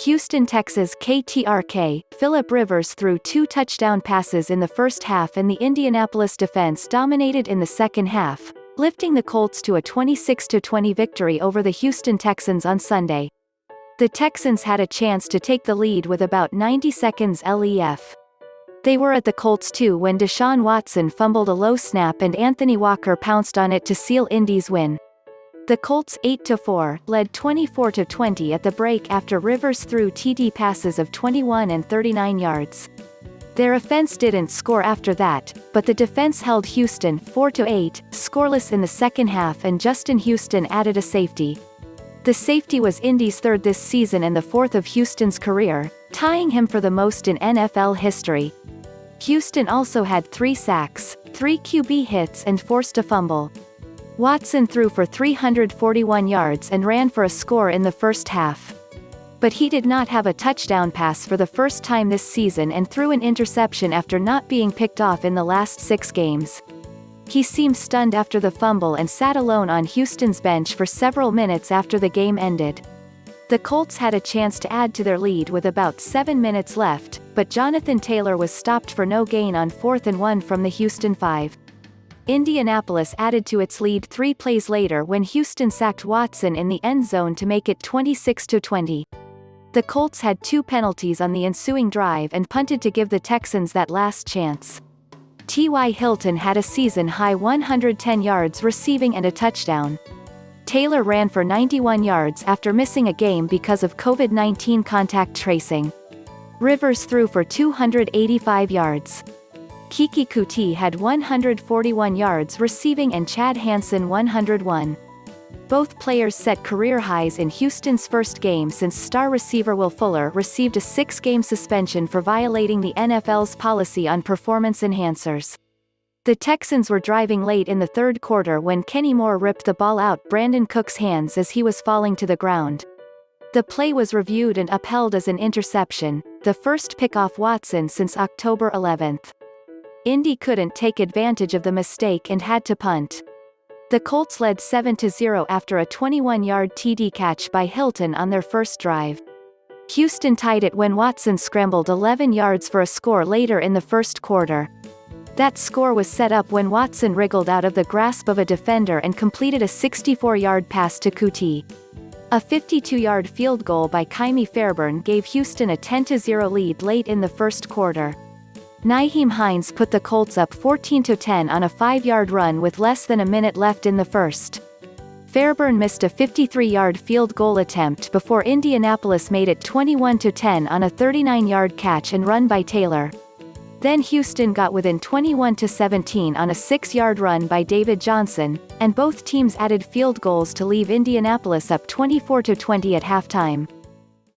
Houston Texans KTRK, Philip Rivers threw 2 touchdown passes in the first half and the Indianapolis defense dominated in the second half, lifting the Colts to a 26-20 victory over the Houston Texans on Sunday. The Texans had a chance to take the lead with about 90 seconds left. They were at the Colts 2 when Deshaun Watson fumbled a low snap and Anthony Walker pounced on it to seal Indy's win. The Colts 8-4 led 24-20 at the break after Rivers threw TD passes of 21 and 39 yards. Their offense didn't score after that, but the defense held Houston 4-8, scoreless in the second half, and Justin Houston added a safety. The safety was Indy's third this season and the fourth of Houston's career, tying him for the most in NFL history. Houston also had 3 sacks, 3 QB hits and forced a fumble. Watson threw for 341 yards and ran for a score in the first half. But he did not have a touchdown pass for the first time this season and threw an interception after not being picked off in the last 6 games. He seemed stunned after the fumble and sat alone on Houston's bench for several minutes after the game ended. The Colts had a chance to add to their lead with about 7 minutes left, but Jonathan Taylor was stopped for no gain on 4th and 1 from the Houston 5. Indianapolis added to its lead 3 plays later when Houston sacked Watson in the end zone to make it 26-20. The Colts had 2 penalties on the ensuing drive and punted to give the Texans that last chance. T.Y. Hilton had a season-high 110 yards receiving and a touchdown. Taylor ran for 91 yards after missing a game because of COVID-19 contact tracing. Rivers threw for 285 yards. Keke Coutee had 141 yards receiving and Chad Hansen 101. Both players set career highs in Houston's first game since star receiver Will Fuller received a 6-game suspension for violating the NFL's policy on performance enhancers. The Texans were driving late in the third quarter when Kenny Moore ripped the ball out Brandin Cooks' hands as he was falling to the ground. The play was reviewed and upheld as an interception, the first pick off Watson since October 11. Indy couldn't take advantage of the mistake and had to punt. The Colts led 7-0 after a 21-yard TD catch by Hilton on their first drive. Houston tied it when Watson scrambled 11 yards for a score later in the first quarter. That score was set up when Watson wriggled out of the grasp of a defender and completed a 64-yard pass to Coutee. A 52-yard field goal by Kaimi Fairbairn gave Houston a 10-0 lead late in the first quarter. Nyheim Hines put the Colts up 14-10 on a 5-yard run with less than a minute left in the first. Fairbairn missed a 53-yard field goal attempt before Indianapolis made it 21-10 on a 39-yard catch and run by Taylor. Then Houston got within 21-17 on a 6-yard run by David Johnson, and both teams added field goals to leave Indianapolis up 24-20 at halftime.